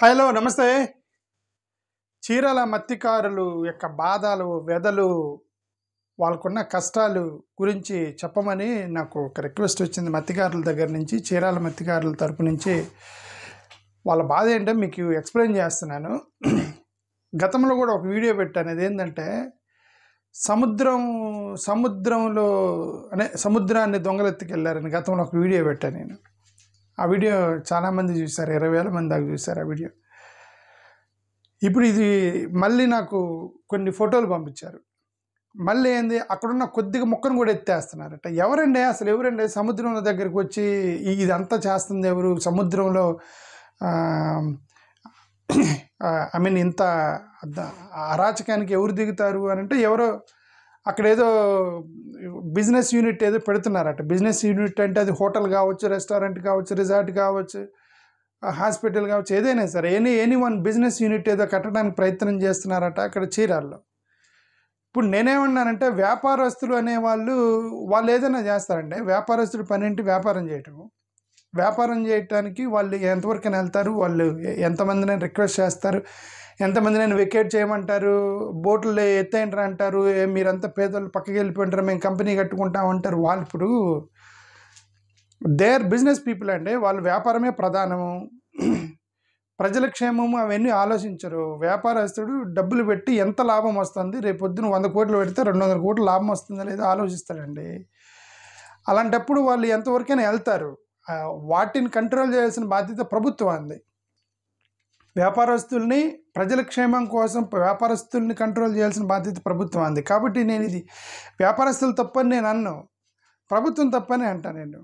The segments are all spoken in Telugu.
హలో నమస్తే. చీరల మత్తికారులు యొక్క బాధలు, వ్యధలు, వాళ్ళకున్న కష్టాలు గురించి చెప్పమని నాకు ఒక రిక్వెస్ట్ వచ్చింది మత్తికారుల దగ్గర నుంచి. చీరాల మత్తికారుల తరపు నుంచి వాళ్ళ బాధ ఏంటో మీకు ఎక్స్ప్లెయిన్ చేస్తున్నాను. గతంలో కూడా ఒక వీడియో పెట్టాను. అదేంటంటే సముద్రంలో సముద్రాన్ని దొంగలెత్తుకెళ్ళారని గతంలో ఒక వీడియో పెట్టాను నేను. ఆ వీడియో చాలామంది చూశారు, 20,000 మంది దాకా చూశారు ఆ వీడియో. ఇప్పుడు ఇది మళ్ళీ నాకు కొన్ని ఫోటోలు పంపించారు. మళ్ళీ ఏంది, అక్కడున్న కొద్దిగా మొక్కను కూడా ఎత్తేస్తున్నారట. ఎవరండి సముద్రం దగ్గరికి వచ్చి ఇదంతా చేస్తుంది ఎవరు? సముద్రంలో ఇంత అరాచకానికి ఎవరు దిగుతారు అని అంటే, ఎవరో అక్కడ ఏదో బిజినెస్ యూనిట్ ఏదో పెడుతున్నారట. బిజినెస్ యూనిట్ అంటే అది హోటల్ కావచ్చు, రెస్టారెంట్ కావచ్చు, రిసార్ట్ కావచ్చు, హాస్పిటల్ కావచ్చు, ఏదైనా సరే ఎనీ వన్ బిజినెస్ యూనిట్ ఏదో కట్టడానికి ప్రయత్నం చేస్తున్నారట అక్కడ చీరాల్లో. ఇప్పుడు నేనేమన్నానంటే, వ్యాపారస్తులు అనేవాళ్ళు ఏదైనా చేస్తారండి. వ్యాపారస్తుడు పని ఏంటి? వ్యాపారం చేయటానికి వాళ్ళు ఎంతవరకైనా వెళ్తారు, వాళ్ళు ఎంతమందిని రిక్వెస్ట్ చేస్తారు, ఎంతమందిని వెకేట్ చేయమంటారు, బోట్లు ఎత్తేంటారు అంటారు, మీరంతా పేదోళ్ళు పక్కకి వెళ్ళిపోయింటారు, మేము కంపెనీ కట్టుకుంటాం అంటారు. వాళ్ళు ఇప్పుడు దేర్ బిజినెస్ పీపుల్ అండి. వాళ్ళు వ్యాపారమే ప్రధానము, ప్రజల క్షేమము అవన్నీ ఆలోచించరు. వ్యాపారస్తుడు డబ్బులు పెట్టి ఎంత లాభం వస్తుంది, రేపొద్దున 100 కోట్లు పెడితే 200 కోట్లు లాభం వస్తుందా లేదో ఆలోచిస్తాడండి. అలాంటప్పుడు వాళ్ళు ఎంతవరకైనా వెళ్తారు. వాటిని కంట్రోల్ చేయాల్సిన బాధ్యత ప్రభుత్వాన్ని. వ్యాపారస్తుల్ని, ప్రజల క్షేమం కోసం వ్యాపారస్తుల్ని కంట్రోల్ చేయాల్సిన బాధ్యత ప్రభుత్వాన్ని. కాబట్టి నేను ఇది వ్యాపారస్తులు తప్పని నేను అన్ను, ప్రభుత్వం తప్పని అంటాను నేను.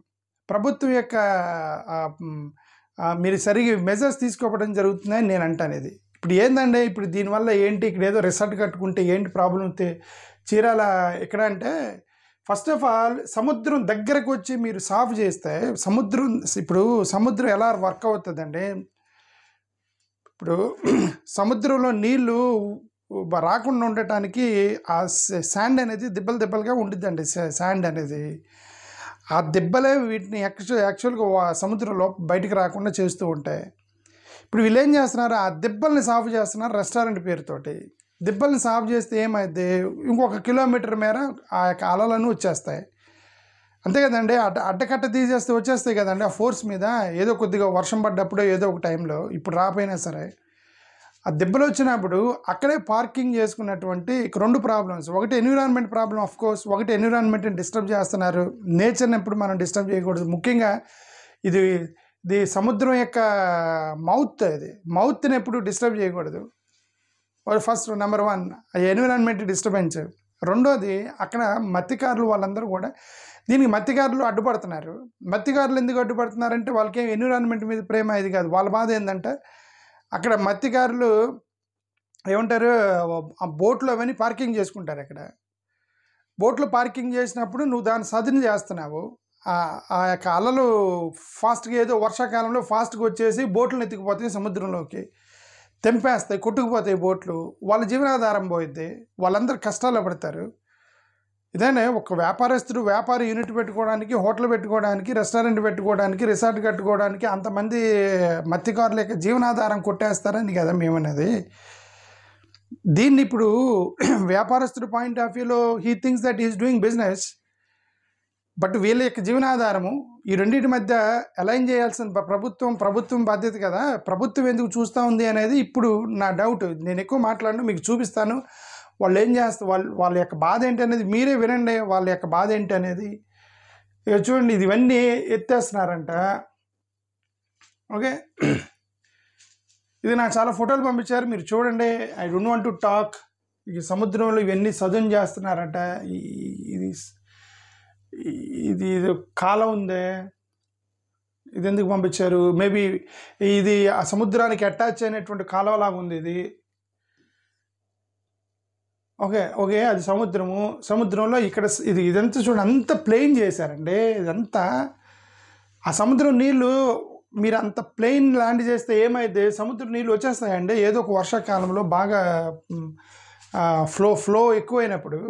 ప్రభుత్వం యొక్క మీరు సరిగా మెజర్స్ తీసుకోవడం జరుగుతుందని నేను అంటాను. ఇది ఇప్పుడు ఏందండి, ఇప్పుడు దీనివల్ల ఏంటి, ఇక్కడ ఏదో రిసార్ట్ కట్టుకుంటే ఏంటి ప్రాబ్లం? చీరాల ఎక్కడ అంటే, ఫస్ట్ ఆఫ్ ఆల్ సముద్రం దగ్గరకు వచ్చి మీరు సాఫ్ చేస్తే సముద్రం ఎలా వర్క్ అవుతుందండి? ఇప్పుడు సముద్రంలో నీళ్లు రాకుండా ఉండటానికి ఆ శాండ్ అనేది దెబ్బలుగా ఉండిద్దండి. శాండ్ అనేది ఆ దెబ్బలే వీటిని యాక్చువల్గా సముద్రంలో బయటికి రాకుండా చేస్తూ ఉంటాయి. ఇప్పుడు వీళ్ళు ఏం చేస్తున్నారు, ఆ దెబ్బల్ని సాఫ్ చేస్తున్నారు రెస్టారెంట్ పేరుతోటి. దెబ్బల్ని సాఫ్ చేస్తే ఏమైంది, ఇంకొక కిలోమీటర్ మేర ఆ యొక్క అలలను వచ్చేస్తాయి. అంతే కదండి. అడ్డకట్ట తీసేస్తే వచ్చేస్తాయి కదండి. ఆ ఫోర్స్ మీద ఏదో కొద్దిగా వర్షం పడ్డప్పుడు ఏదో ఒక టైంలో, ఇప్పుడు రాపోయినా సరే ఆ దెబ్బలు వచ్చినప్పుడు అక్కడే పార్కింగ్ చేసుకున్నటువంటి 2 ప్రాబ్లమ్స్. ఒకటి ఎన్విరాన్మెంట్ ప్రాబ్లం, ఆఫ్ కోర్స్. ఒకటి ఎన్విరాన్మెంట్ని డిస్టర్బ్ చేస్తున్నారు. నేచర్ని ఎప్పుడు మనం డిస్టర్బ్ చేయకూడదు. ముఖ్యంగా ఇది సముద్రం యొక్క మౌత్ని ఎప్పుడు డిస్టర్బ్ చేయకూడదు. First number 1 environment disturbance. రెండోది, అక్కడ మత్స్యకారులు వాళ్ళందరూ కూడా దీనికి మత్స్యకారులు అడ్డుపడుతున్నారు. మత్స్యకారులు ఎందుకు అడ్డుపడుతున్నారంటే, వాళ్ళకి ఎన్విరాన్మెంట్ మీద ప్రేమ ఇది కాదు. వాళ్ళ బాధ ఏంటంటే, అక్కడ మత్స్యకారులు ఏమంటారు, ఆ బోట్లు అవన్నీ పార్కింగ్ చేసుకుంటారు. అక్కడ బోట్లు పార్కింగ్ చేసినప్పుడు నువ్వు దాన్ని సదిని చేస్తున్నావు. ఆ యొక్క అలలు ఫాస్ట్గా ఏదో వర్షాకాలంలో ఫాస్ట్గా వచ్చేసి బోట్లను ఎత్తుకుపోతాయి, సముద్రంలోకి తెంపేస్తాయి, కొట్టుకుపోతాయి బోట్లు. వాళ్ళ జీవనాధారం పోయిద్ది, వాళ్ళందరూ కష్టాలు పడతారు. ఇదేనే ఒక వ్యాపార యూనిట్ పెట్టుకోవడానికి, హోటల్ పెట్టుకోవడానికి, రెస్టారెంట్ పెట్టుకోవడానికి, రిసార్ట్ కట్టుకోవడానికి అంతమంది మత్స్యకారుల యొక్క జీవనాధారం కొట్టేస్తారని కదా మేమనేది. దీన్ని ఇప్పుడు వ్యాపారస్తుడి పాయింట్ ఆఫ్ వ్యూలో he thinks that is doing business, but వీళ్ళ యొక్క జీవనాధారము ఈ రెండింటి మధ్య అలైన్ చేయాల్సిన ప్రభుత్వం బాధ్యత కదా. ప్రభుత్వం ఎందుకు చూస్తూ ఉంది అనేది ఇప్పుడు నా డౌట్. నేను ఎక్కువ మాట్లాడను, మీకు చూపిస్తాను వాళ్ళు ఏం చేస్తారు, వాళ్ళ యొక్క బాధ ఏంటి అనేది మీరే వినండి. వాళ్ళ యొక్క బాధ ఏంటి అనేది చూడండి. ఇవన్నీ ఎత్తేస్తున్నారంట. ఓకే, ఇది నాకు చాలా ఫోటోలు పంపించారు, మీరు చూడండి. I don't want to talk. ఈ సముద్రంలో ఇవన్నీ సదును చేస్తున్నారంట. ఇది కాలం ఉందే, ఇది ఎందుకు పంపించారు? మేబీ ఇది ఆ సముద్రానికి అటాచ్ అయినటువంటి కాలువలాగా ఉంది ఇది. ఓకే అది సముద్రంలో ఇక్కడ ఇదంతా చూడండి, అంత ప్లెయిన్ చేశారండి. ఇదంతా ఆ సముద్రం నీళ్ళు మీరు అంత ప్లెయిన్ ల్యాండ్ చేస్తే ఏమైతే సముద్రం నీళ్ళు వచ్చేస్తాయండి. ఏదో ఒక వర్షాకాలంలో బాగా ఫ్లో ఎక్కువైనప్పుడు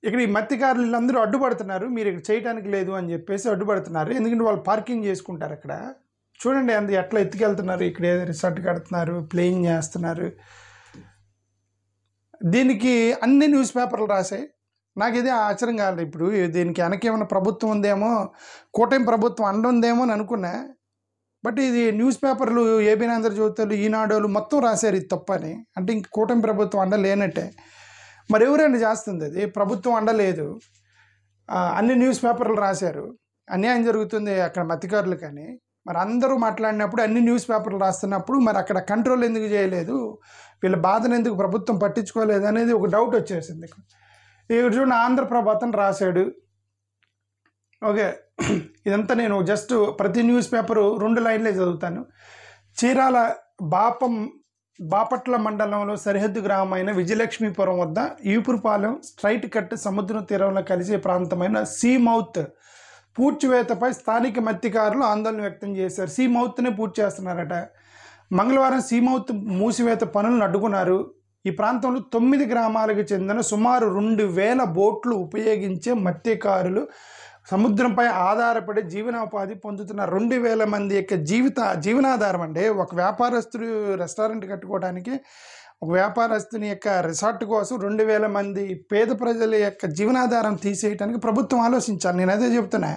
ఇక్కడ ఈ మత్స్యకారులు అందరూ అడ్డుపడుతున్నారు. మీరు ఇక్కడ చేయడానికి లేదు అని చెప్పేసి అడ్డుపడుతున్నారు. ఎందుకంటే వాళ్ళు పార్కింగ్ చేసుకుంటారు అక్కడ. చూడండి అది ఎట్లా ఎత్తుకెళ్తున్నారు, ఇక్కడ ఏదో రిసార్ట్ కడుతున్నారు, ప్లేయింగ్ చేస్తున్నారు. దీనికి అన్ని న్యూస్ పేపర్లు రాశాయి. నాకు ఇది ఆశ్చర్యం కాలేదు. ఇప్పుడు దీనికి వెనకేమైనా ప్రభుత్వం ఉందేమో, కూటమి ప్రభుత్వం అండ ఉందేమో అని అనుకున్నా. బట్ ఇది న్యూస్ పేపర్లు ఏబీ ఆంధ్రజ్యోతులు, ఈనాడులు మొత్తం రాశారు ఇది తప్పని. అంటే ఇంక కూటమి ప్రభుత్వం అండ లేనట్టే. మరి ఎవరండి చేస్తుంది అది? ప్రభుత్వం అండ లేదు. అన్ని న్యూస్ పేపర్లు రాశారు, అన్యాయం జరుగుతుంది అక్కడ మత్స్యకారులు. కానీ మరి అందరూ మాట్లాడినప్పుడు, అన్ని న్యూస్ పేపర్లు రాస్తున్నప్పుడు మరి అక్కడ కంట్రోల్ ఎందుకు చేయలేదు, వీళ్ళ బాధను ఎందుకు ప్రభుత్వం పట్టించుకోలేదు అనేది ఒక డౌట్ వచ్చేసింది. ఇక్కడ చూడండి, ఆంధ్రప్రభ అతను రాశాడు. ఓకే, ఇదంతా నేను జస్ట్ ప్రతి న్యూస్ పేపరు 2 లైన్లే చదువుతాను. చీరాల బాపట్ల మండలంలో సరిహద్దు గ్రామమైన విజయలక్ష్మీపురం వద్ద ఈపురపాలెం స్ట్రైట్ కట్ సముద్రం తీరంలో కలిసే ప్రాంతమైన సీమౌత్ పూడ్చివేతపై స్థానిక మత్స్యకారులు ఆందోళన వ్యక్తం చేశారు. సీమౌత్నే పూర్తి చేస్తున్నారట. మంగళవారం సీమౌత్ మూసివేత పనులను అడ్డుకున్నారు. ఈ ప్రాంతంలో 9 గ్రామాలకు చెందిన సుమారు 2000 బోట్లు ఉపయోగించే మత్స్యకారులు సముద్రంపై ఆధారపడి జీవనోపాధి పొందుతున్న 2000 మంది యొక్క జీవనాధారం అండి. ఒక వ్యాపారస్తుడు రెస్టారెంట్ కట్టుకోవడానికి, ఒక వ్యాపారస్తుని యొక్క రిసార్ట్ కోసం 2000 మంది పేద ప్రజల యొక్క జీవనాధారం తీసేయడానికి ప్రభుత్వం ఆలోచించాలి. నేను అదే చెప్తున్నా.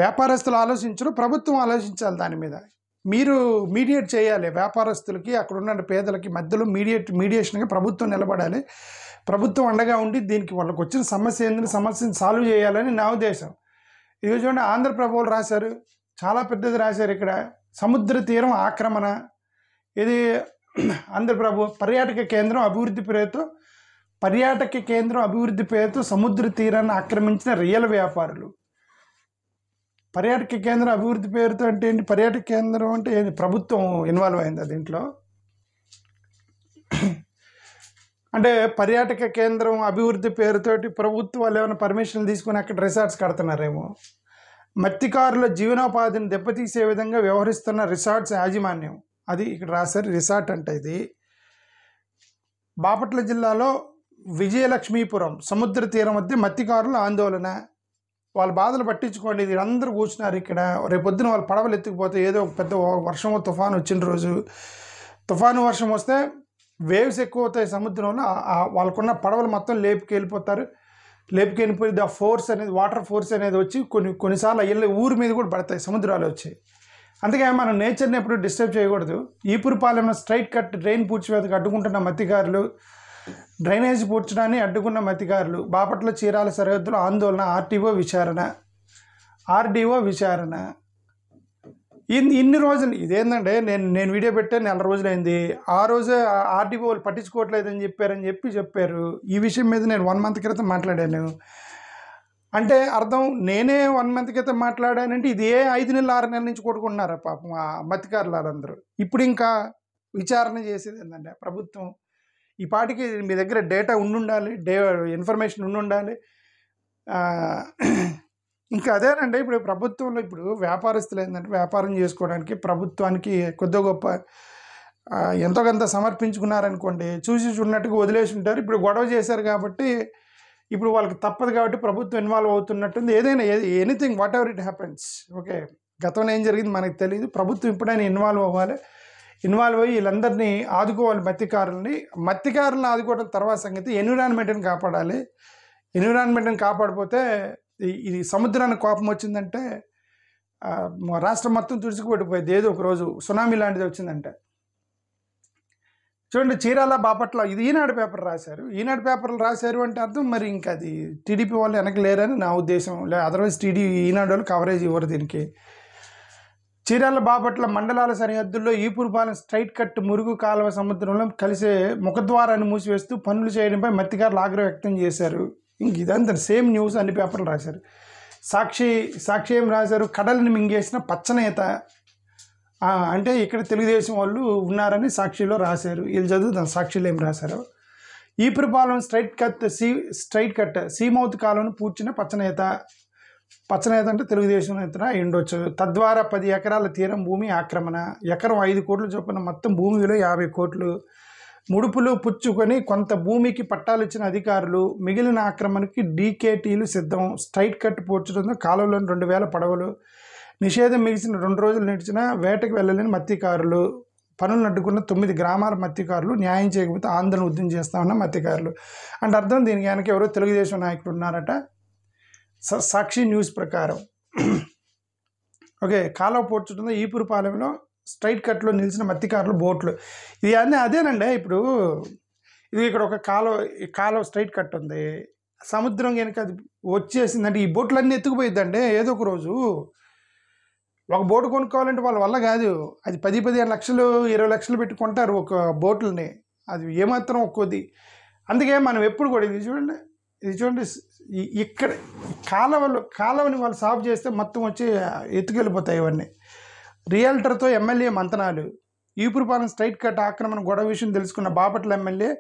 వ్యాపారస్తులు ఆలోచించరు, ప్రభుత్వం ఆలోచించాలి. దాని మీద మీరు మీడియేట్ చేయాలి. వ్యాపారస్తులకి, అక్కడ ఉన్న పేదలకి మధ్యలో మీడియేషన్గా ప్రభుత్వం నిలబడాలి. ప్రభుత్వం అండగా ఉండి దీనికి వాళ్ళకి వచ్చిన సమస్య ఏంటంటే సమస్యను సాల్వ్ చేయాలని నా ఉద్దేశం. ఇది చూడండి, ఆంధ్రప్రభలు రాశారు, చాలా పెద్దది రాశారు. ఇక్కడ సముద్ర తీరం ఆక్రమణ, ఇది ఆంధ్రప్రభ పర్యాటక కేంద్రం అభివృద్ధి పేరుతో సముద్ర తీరాన్ని ఆక్రమించిన రియల్ వ్యాపారులు. పర్యాటక కేంద్రం అభివృద్ధి పేరుతో అంటే ఏంటి? పర్యాటక కేంద్రం అంటే ఏంటి? ప్రభుత్వం ఇన్వాల్వ్ అయిందా దీంట్లో? అంటే పర్యాటక కేంద్రం అభివృద్ధి పేరుతోటి ప్రభుత్వాలు ఏమైనా పర్మిషన్లు తీసుకుని అక్కడ రిసార్ట్స్ కడుతున్నారేమో. మత్స్యకారుల జీవనోపాధిని దెబ్బతీసే విధంగా వ్యవహరిస్తున్న రిసార్ట్స్ యాజమాన్యం, అది ఇక్కడ రాశారు. రిసార్ట్ అంటే ఇది బాపట్ల జిల్లాలో విజయలక్ష్మీపురం సముద్ర తీరం వద్ద మత్స్యకారుల ఆందోళన. వాళ్ళ బాధలు పట్టించుకోండి, ఇది అందరూ కూర్చున్నారు ఇక్కడ. రేపొద్దున వాళ్ళు పడవలు ఎత్తుకుపోతే, ఏదో ఒక పెద్ద వర్షమో తుఫాను వచ్చిన రోజు, తుఫాను వర్షం వస్తే వేవ్స్ ఎక్కువ అవుతాయి సముద్రంలో, వాళ్ళకున్న పడవలు మొత్తం లేపుకెళ్ళిపోయి ఫోర్స్ అనేది, వాటర్ ఫోర్స్ అనేది వచ్చి కొన్నిసార్లు అయ్యే ఊరి మీద కూడా పడతాయి, సముద్రాలు వచ్చి. అందుకే మనం నేచర్ని ఎప్పుడు డిస్టర్బ్ చేయకూడదు. ఈపురపాలెంలో స్ట్రైట్ కట్ డ్రైన్ పూడ్చివేతకు అడ్డుకుంటున్న మత్స్యకారులు, డ్రైనేజ్ పూడ్చడాన్ని అడ్డుకున్న మత్స్యకారులు, బాపట్ల చీరాల సరిహద్దులో ఆందోళన, ఆర్డీఓ విచారణ. ఇన్ని రోజులు ఇదేంటంటే నేను వీడియో పెట్టే 4 రోజులైంది. ఆ రోజే ఆర్డీఓ వాళ్ళు పట్టించుకోవట్లేదని చెప్పారు. ఈ విషయం మీద నేను 1 మంత్ క్రితం మాట్లాడాను. అంటే అర్థం, నేనే 1 మంత్ క్రితం మాట్లాడానంటే ఇది 5 నెలలు 6 నెలల నుంచి కొట్టుకుంటున్నారు పాపం ఆ మత్స్యకారులు వాళ్ళందరూ. ఇప్పుడు ఇంకా విచారణ చేసేది ఏంటంటే ప్రభుత్వం. ఈ పాటికి మీ దగ్గర డేటా ఉండాలి, ఇన్ఫర్మేషన్ ఉండాలి. ఇంకా అదేనండి, ఇప్పుడు ప్రభుత్వంలో ఇప్పుడు వ్యాపారస్తులు ఏంటంటే వ్యాపారం చేసుకోవడానికి ప్రభుత్వానికి కొద్ది గొప్ప ఎంతో కొంత సమర్పించుకున్నారనుకోండి, చూసి చూడనట్టుగా వదిలేసి ఉంటారు. ఇప్పుడు గొడవ చేశారు కాబట్టి ఇప్పుడు వాళ్ళకి తప్పదు కాబట్టి ప్రభుత్వం ఇన్వాల్వ్ అవుతున్నట్టుంది. ఏదైనా anything what ever it happens, okay, గతంలో ఏం జరిగింది మనకు తెలియదు. ప్రభుత్వం ఇప్పుడైనా ఇన్వాల్వ్ అవ్వాలి. ఇన్వాల్వ్ అయ్యి వీళ్ళందరినీ ఆదుకోవాలి. మత్స్యకారులను ఆదుకోవడం తర్వాత సంగతి. ఎన్విరాన్మెంట్ని కాపాడాలి. ఎన్విరాన్మెంట్ని కాపాడిపోతే ఇది సముద్రానికి కోపం వచ్చిందంటే రాష్ట్రం మొత్తం తుడుచుకుపడిపోయింది. ఏదో ఒక రోజు సునామీ లాంటిది వచ్చిందంటే. చూడండి, చీరాల బాపట్ల, ఇది ఈనాడు పేపర్ రాశారు. ఈనాడు పేపర్లు రాశారు అంటే అర్థం మరి ఇంకా అది టీడీపీ వాళ్ళు వెనక లేరని నా ఉద్దేశం. అదర్వైజ్ ఈనాడు వాళ్ళు కవరేజ్ ఇవ్వరు దీనికి. చీరాల బాపట్ల మండలాల సరిహద్దుల్లో ఈపురపాలెం స్ట్రైట్ కట్ మురుగు కాలువ సముద్రంలో కలిసే ముఖద్వారాన్ని మూసివేస్తూ పనులు చేయడంపై మత్స్యకారులు ఆగ్రహం వ్యక్తం చేశారు. ఇంక ఇదంతా సేమ్ న్యూస్ అన్ని పేపర్లు రాశారు. సాక్షి ఏం రాశారు? కడలిని మింగేసిన పచ్చనేత అంటే ఇక్కడ తెలుగుదేశం వాళ్ళు ఉన్నారని సాక్షిలో రాశారు. వీళ్ళు చదువుతాం సాక్షిలో ఏం రాశారు. ఈపురపాలెం స్ట్రైట్ కట్ సీమౌత్ కాలువను పూడ్చిన పచ్చనేత అంటే తెలుగుదేశం నేత అయ్యుండొచ్చు. తద్వారా 10 ఎకరాల తీరం భూమి ఆక్రమణ, ఎకరం 5 కోట్లు చొప్పున మొత్తం భూమి విలువ 50 కోట్లు. ముడుపులు పుచ్చుకొని కొంత భూమికి పట్టాలు ఇచ్చిన అధికారులు, మిగిలిన ఆక్రమణకి డీకేటీలు సిద్ధం. స్ట్రైట్ కట్ పూడ్చడంతో కాలువలోని 2000 పడవలు, నిషేధం మిగిసిన 2 రోజులు నడిచినా వేటకు వెళ్ళలేని మత్స్యకారులు, పనులను అడ్డుకున్న 9 గ్రామాల మత్స్యకారులు, న్యాయం చేయకపోతే ఆందోళన ఉద్యమం చేస్తా ఉన్న మత్స్యకారులు. అంటే అర్థం దీనికి వెనక ఎవరో తెలుగుదేశం నాయకులు ఉన్నారట. సాక్షి న్యూస్ ప్రకారం. ఓకే, కాలువ పోడ్చుతుందో ఈపురపాలెంలో స్ట్రైట్ కట్లో నిలిచిన మత్స్యకారులు బోట్లు. ఇది అదేనండి. ఇప్పుడు ఇది ఇక్కడ ఒక కాలువ స్ట్రైట్ కట్ ఉంది, సముద్రం కనుక అది వచ్చేసిందంటే ఈ బోట్లన్నీ ఎత్తుకుపోయిద్దండి. ఏదో ఒక రోజు ఒక బోటు కొనుక్కోవాలంటే వాళ్ళ వల్ల కాదు. అది 10-15 లక్షలు 20 లక్షలు పెట్టి కొంటారు ఒక బోట్లని. అది ఏమాత్రం ఒక్కోది. అందుకే మనం ఎప్పుడు కూడా ఇది చూడండి ఇక్కడ కాలువని వాళ్ళు సాఫ్ చేస్తే మొత్తం వచ్చి ఎత్తుకెళ్ళిపోతాయి ఇవన్నీ. రియల్టర్తో ఎమ్మెల్యే మంతనాలు. ఈపురపాలెం స్ట్రైట్ కట్ ఆక్రమణ గొడవ విషయం తెలుసుకున్న బాపట్ల ఎమ్మెల్యే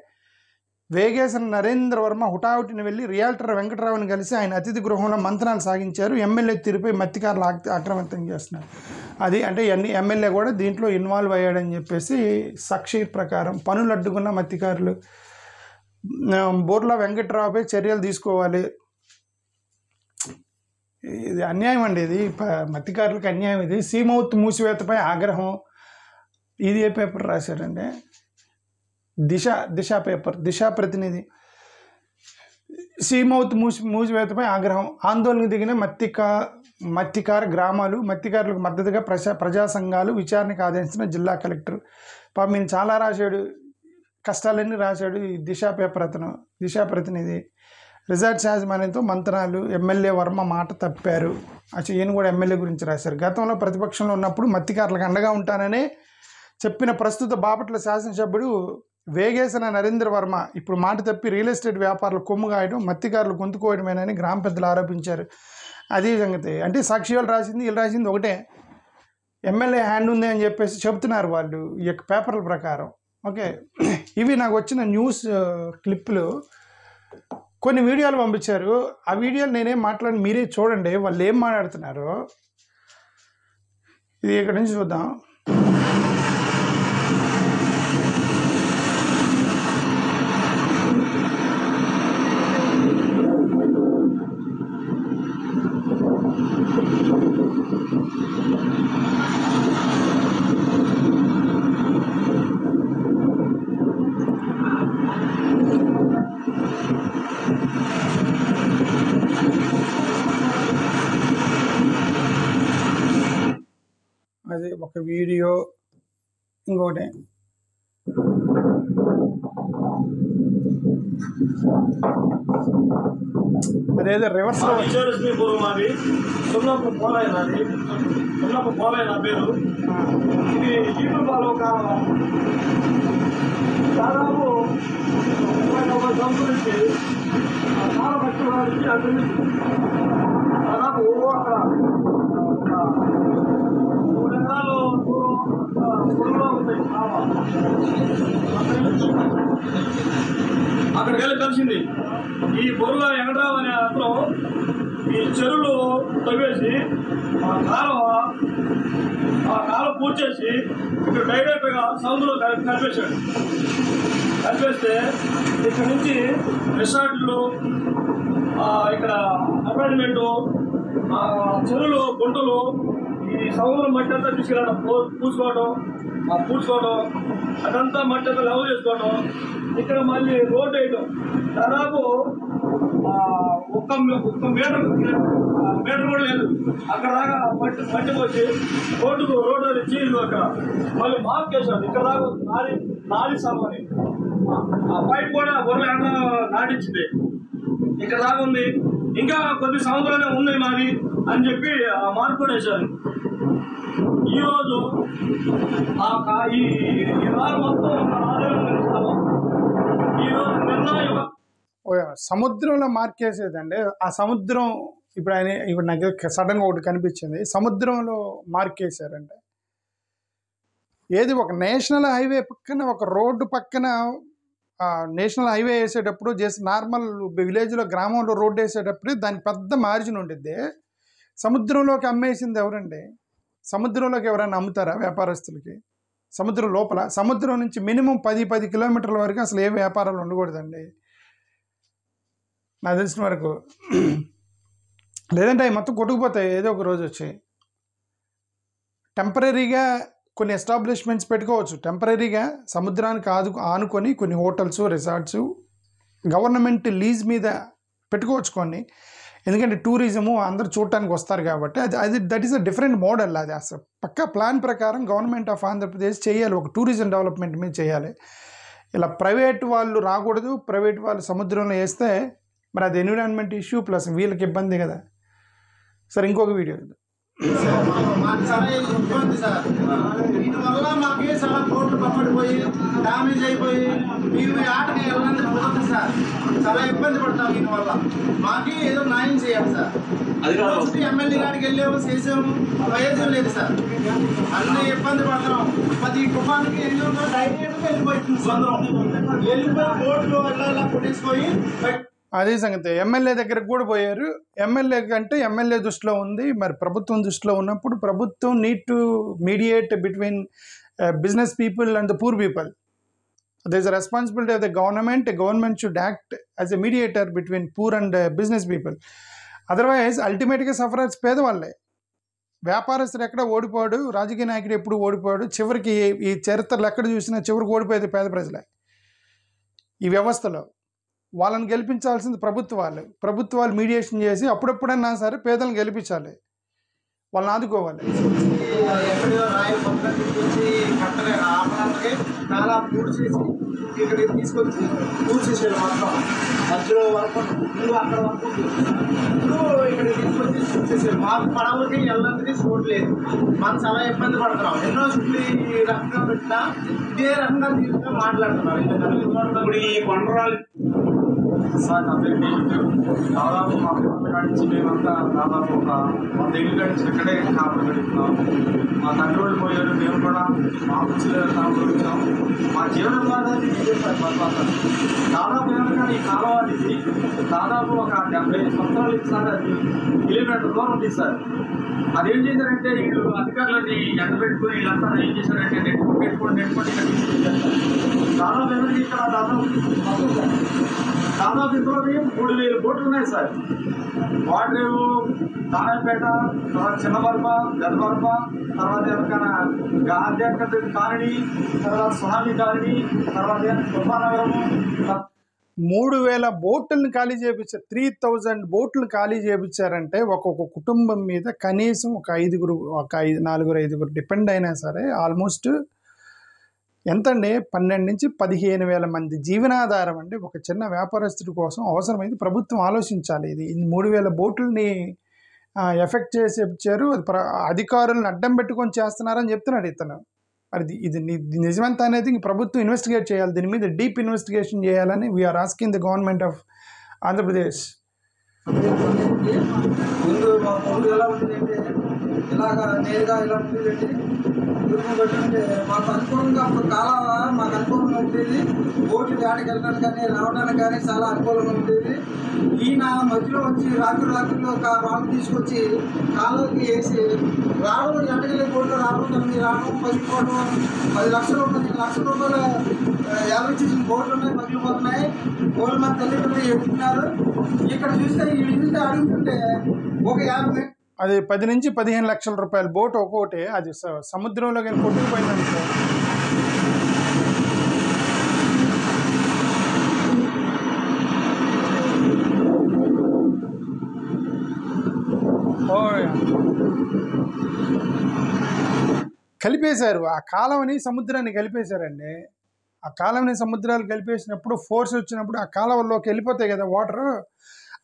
వేగేసిన నరేంద్ర వర్మ హుటాహుటిని వెళ్ళి రియాల్టర్ వెంకటరావుని కలిసి ఆయన అతిథి గృహంలో మంతనాలు సాగించారు. ఎమ్మెల్యే తీరుపై మత్స్యకారులు ఆక్రమితం చేస్తున్నారు. అది అంటే ఎమ్మెల్యే కూడా దీంట్లో ఇన్వాల్వ్ అయ్యాడని చెప్పేసి సాక్షి ప్రకారం. పనులు అడ్డుకున్న మత్స్యకారులు, బోర్ల వెంకటరావుపై చర్యలు తీసుకోవాలి. ఇది అన్యాయం అండి. ఇది మత్స్యకారులకు అన్యాయం. ఇది సీమౌత్ మూసివేతపై ఆగ్రహం. ఇది ఏ పేపర్ రాశారండి? దిశ పేపర్, దిశ ప్రతినిధి. సీమౌత్ మూసివేతపై ఆగ్రహం. ఆందోళనకు దిగిన మత్స్యకార గ్రామాలు, మత్స్యకారులకు మద్దతుగా ప్రజా సంఘాలు. విచారణకు ఆదేశించిన జిల్లా కలెక్టర్. పాపం ఈయన చాలా రాశాడు, కష్టాలన్నీ రాశాడు. ఈ దిశ పేపర్ అతను, దిశ ప్రతినిధి. రిసార్ట్స్ యాజమాన్యంతో మంతనాలు, ఎమ్మెల్యే వర్మ మాట తప్పారు. ఈయన కూడా ఎమ్మెల్యే గురించి రాశారు. గతంలో ప్రతిపక్షంలో ఉన్నప్పుడు మత్స్యకారులకు అండగా ఉంటానని చెప్పిన ప్రస్తుత బాపట్ల శాసనసభ్యుడు వేగేసిన నరేంద్ర వర్మ ఇప్పుడు మాట తప్పి రియల్ ఎస్టేట్ వ్యాపారులు కొమ్ము కాయడం, మత్స్యకారులు గొంతుకోవడమేనని గ్రామ పెద్దలు ఆరోపించారు. అదే సంగతి. అంటే సాక్షి వాళ్ళు రాసింది వీళ్ళు రాసింది ఒకటే. ఎమ్మెల్యే హ్యాండ్ ఉంది అని చెప్పేసి చెబుతున్నారు వాళ్ళు ఈ యొక్క పేపర్ల ప్రకారం. ఓకే, ఇవి నాకు వచ్చిన న్యూస్ క్లిప్పులు. కొన్ని వీడియోలు పంపించారు. ఆ వీడియోలు నేనేం మాట్లాడి మీరే చూడండి వాళ్ళు ఏం మాట్లాడుతున్నారో. ఇది ఇక్కడ నుంచి చూద్దాం. అది ఒక వీడియో. ఇంకోటి అదేదో రివర్స్ లో పేరు. ఇది ఈపురపాలెం కాలం దాదాపు 30 సంవత్సరం నుంచి కాలం పట్టుకోవడానికి అక్కడ దాదాపు అక్కడ 3 ఎకరాలు దూరంలో ఉంది. అక్కడికి వెళ్ళి కలిసింది ఈ బొర్ల వెంకటరావు అనే అతను. ఈ చెరువులు తవ్వేసి ఆ కాలువ పూర్తి చేసి ఇక్కడ డైరెక్ట్గా సముద్రంలో కలిపేశాడు. కలిపేస్తే ఇక్కడ నుంచి రిసార్ట్లు, ఇక్కడ అపార్ట్మెంటు, చెరువులు, గుంటలు, ఈ సముద్రం మట్టి అంతా తీసుకెళ్ళడం, పూడ్చుకోవడం, అదంతా మట్టి అంతా లెవెల్ చేసుకోవడం. ఇక్కడ మళ్ళీ రోడ్డు వేయడం. దాదాపు ఒక్క మీటర్ కూడా లేదు. అక్కడ దాకా మట్టి వచ్చి రోడ్డు ఇచ్చి అక్కడ మళ్ళీ మార్క్ వేసాడు. ఇక్కడ దాకా నాలి సామాని ఆ పైప్ కూడా బొర్రె ఎండ నాటించింది. ఇక్కడ దాకా ఉంది. ఇంకా కొద్ది సంవత్సరాలే ఉంది మాది అని చెప్పి ఆ మార్క్ కూడా వేశారు. ఈరోజు ఈ వారం మొత్తం ఈరోజు నిర్ణయం సముద్రంలో మార్కేసేదండి. ఆ సముద్రం ఇప్పుడు నాకు సడన్గా ఒకటి కనిపించింది. సముద్రంలో మార్కేశారంటే ఏది ఒక నేషనల్ హైవే పక్కన, ఒక రోడ్డు పక్కన నేషనల్ హైవే వేసేటప్పుడు జస్ట్ నార్మల్ విలేజ్లో, గ్రామంలో రోడ్డు వేసేటప్పుడు దానికి పెద్ద మార్జిన్ ఉంటుంది. సముద్రంలోకి అమ్మేసింది ఎవరండి? సముద్రంలోకి ఎవరైనా అమ్ముతారా వ్యాపారస్తులకి? సముద్రం లోపల, సముద్రం నుంచి మినిమం 10 కిలోమీటర్ల వరకు అసలు ఏ వ్యాపారాలు ఉండకూడదండి నాకు తెలిసిన వరకు. లేదంటే అవి మొత్తం కొట్టుకుపోతాయి ఏదో ఒక రోజు వచ్చి. టెంపరీగా కొన్ని ఎస్టాబ్లిష్మెంట్స్ పెట్టుకోవచ్చు. టెంపరీగా సముద్రానికి ఆనుకొని కొన్ని హోటల్స్, రిసార్ట్స్ గవర్నమెంట్ లీజ్ మీద పెట్టుకోవచ్చు కొన్ని. ఎందుకంటే టూరిజము అందరూ చూడటానికి వస్తారు కాబట్టి అది that is a different model. అది అసలు పక్కా ప్లాన్ ప్రకారం గవర్నమెంట్ ఆఫ్ ఆంధ్రప్రదేశ్ చేయాలి, ఒక టూరిజం డెవలప్మెంట్ మీద చేయాలి. ఇలా ప్రైవేట్ వాళ్ళు రాకూడదు. ప్రైవేట్ వాళ్ళు సముద్రంలో వేస్తే మరి అది ఎన్విరాన్మెంట్ ఇష్యూ ప్లస్ వీళ్ళకి ఇబ్బంది కదా. సరే, ఇంకొక వీడియో మాకు చాలా ఇబ్బంది సార్. దీనివల్ల మాకు చాలా కోట్లు పక్కడిపోయి డ్యామేజ్ అయిపోయి మేము ఈ ఆటకి వెళ్ళడానికి కుదరదు సార్. చాలా ఇబ్బంది పడతాం. దీనివల్ల మాకు ఏదో న్యాయం చేయాలి సార్. అది ఎమ్మెల్యే గారికి వెళ్ళాము, చేసాము, ప్రయోజనం లేదు సార్. అన్ని ఇబ్బంది పడుతున్నాం. ప్రతి తుఫానికి వెళ్ళిపోయి బోట్లు అలా కొట్టేసిపోయి అదే సంగతి. ఎమ్మెల్యే దగ్గరకు కూడా పోయారు. ఎమ్మెల్యే కంటే ఎమ్మెల్యే దృష్టిలో ఉంది, మరి ప్రభుత్వం దృష్టిలో ఉన్నప్పుడు ప్రభుత్వం need to mediate between business people and the poor people. There is a responsibility of the government. Government should act as a mediator between poor and business people. Otherwise అల్టిమేట్గా సఫరర్స్ పేదవాళ్ళే. వ్యాపారస్తుడు ఎక్కడ ఓడిపోయాడు, రాజకీయ నాయకుడు ఎప్పుడు ఓడిపోయాడు. చివరికి ఈ చరిత్రలు ఎక్కడ చూసినా చివరికి ఓడిపోయేది పేద ప్రజలే. ఈ వ్యవస్థలో వాళ్ళని గెలిపించాల్సింది ప్రభుత్వాలు మీడియేషన్ చేసి అప్పుడప్పుడన్నా సరే పేదలను గెలిపించాలి, వాళ్ళని ఆదుకోవాలి. ఎక్కడో రాయి పక్కన తీసుకొచ్చి కట్టలే ఆపడానికి చాలా పూర్తి చేసి ఇక్కడికి తీసుకొచ్చి పూర్తి చేసేది మొత్తం మధ్యలో వరకు ముందు అక్కడ వరకు ఇప్పుడు ఇక్కడికి తీసుకొచ్చి పూర్తి చేసేది. మాకు పడవలకి వెళ్ళడానికి చూడలేదు. మనం చాలా ఇబ్బంది పడుతున్నాం. ఎన్నో చుట్టూ ఈ రకంగా పెట్టినా ఇదే రకంగా తీసుకుని మాట్లాడుతున్నాం. ఇప్పుడు ఈ కొండరాలు సార్ నా పేరు దాదాపు మా పిల్లల కాడి నుంచి మేమంతా దాదాపు ఒక 100 ఏళ్ళ కాడి నుంచి ఇక్కడే కాపులు పెడుతున్నాం. మా తండ్రి వాళ్ళు పోయారు, మేము కూడా మా కాపులు వచ్చాం. మా జీవనోపాధి ఇదే సార్. తర్వాత దాదాపు ఏమన్నా ఈ కాలవాడికి దాదాపు ఒక 70 సంవత్సరాలు సార్. అది కిలోమీటర్ దూరం ఉంది సార్. అదేం చేశారంటే వీళ్ళు అధికారులని ఎండ పెట్టుకుని వీళ్ళంతా ఏం చేశారంటే నెట్టుకుంటూ ఇక్కడ తీసుకొచ్చారు. దాదాపు ఏమైనా ఇక్కడ దాదాపు ఇందులో 3000 బోట్లు ఉన్నాయి సార్. వాటరేవు, నారాయణపేట, తర్వాత చిన్నబర్మ, పెద్దబర్మ, తర్వాత ఎవరికైనా గాంధీ కాలనీ, తర్వాత సునామీ కాలనీ, తర్వాత తుఫానగరము. 3000 బోట్లను ఖాళీ చేయించారు. 3000 బోట్లు ఖాళీ చేయించారంటే ఒక్కొక్క కుటుంబం మీద కనీసం ఒక 4-5 డిపెండ్ అయినా సరే ఆల్మోస్ట్ ఎంతండి, 12 నుంచి 15,000 మంది జీవనాధారం అండి. ఒక చిన్న వ్యాపారస్తుడి కోసం అవసరమైంది. ప్రభుత్వం ఆలోచించాలి. ఇది 3000 బోట్లని ఎఫెక్ట్ చేసి ఇచ్చారు. అధికారులను అడ్డం పెట్టుకొని చేస్తున్నారని చెప్తున్నాడు ఇతను. మరి ఇది నిజమంతా అనేది ప్రభుత్వం ఇన్వెస్టిగేట్ చేయాలి. దీని మీద డీప్ ఇన్వెస్టిగేషన్ చేయాలని we are asking the government of Andhra Pradesh. ముందు మా పొంగు ఎలా ఉంటుందంటే ఇలాగ నేరుగా ఇలా ఉంటుందండి. దుర్గం పెట్టంటే మాకు అనుకూలంగా అప్పుడు కాలావ మాకు అనుకూలంగా ఉండేది. బోట్లు వేటకి వెళ్ళడానికి కానీ రావడానికి కానీ చాలా అనుకూలంగా ఉండేది. ఈయన మధ్యలో వచ్చి రాత్రుల్లో ఒక రాళ్ళు తీసుకొచ్చి కాలువకి వేసి రావడం ఎండగలే బోట్లు రావడం పగిలిపోవడం 10 లక్షలు 15 లక్షల రూపాయలు యావచ్చేసిన బోట్లు ఉన్నాయి, పగిలిపోతున్నాయి. బోట్లు మన తల్లిదండ్రులు ఎక్కుతున్నారు. ఇక్కడ చూస్తే అడుగుతుంటే ఒక 50 అది 10 నుంచి 15 లక్షల రూపాయల బోట్ ఒక్కొక్కటి. అది సముద్రంలో కానీ కొట్టుకుపోయిందనుకో కలిపేశారు. ఆ కాలువని సముద్రాన్ని కలిపేశారండి. ఆ కాలువని సముద్రాలు కలిపేసినప్పుడు ఫోర్స్ వచ్చినప్పుడు ఆ కాలువలోకి వెళ్ళిపోతాయి కదా వాటర్.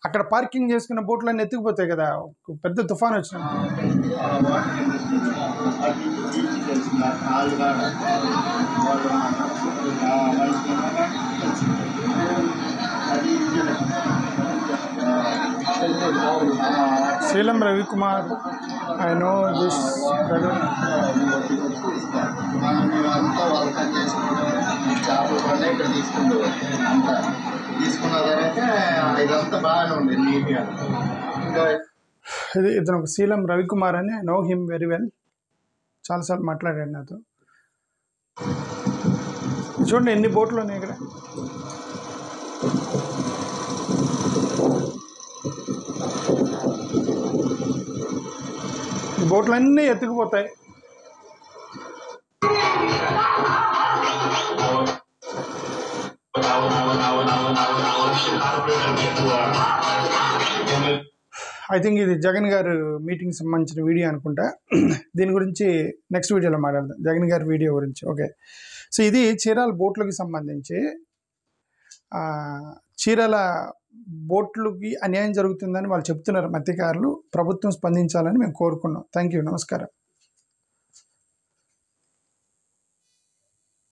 అక్కడ పార్కింగ్ చేసుకున్న బోట్లన్నీ ఎత్తుకుపోతాయి కదా పెద్ద తుఫాన్ వచ్చినప్పుడు. Seelam Ravikumar, I know this brother. తీసుకున్న తర్వాత ఇదంతా బాగానే ఉంది నీట్గా. ఇంకా ఇది ఇతను ఒక శీలం రవికుమార్ అని, I know him very well. చాలాసార్లు మాట్లాడాడు నాతో. చూడండి ఎన్ని బోట్లు ఉన్నాయి ఇక్కడ. ఈ బోట్లన్నీ ఎత్తుకుపోతాయి. ఐ థింక్ ఇది జగన్ గారు మీటింగ్ సంబంధించిన వీడియో అనుకుంటా. దీని గురించి నెక్స్ట్ వీడియోలో మాట్లాడదాం, జగన్ గారి వీడియో గురించి. ఓకే, సో ఇది చీరాల బోట్లకి సంబంధించి. చీరాల బోట్లకి అన్యాయం జరుగుతుందని వాళ్ళు చెప్తున్నారు మత్స్యకారులు. ప్రభుత్వం స్పందించాలని మేము కోరుకున్నాం. థ్యాంక్ యూ, నమస్కారం.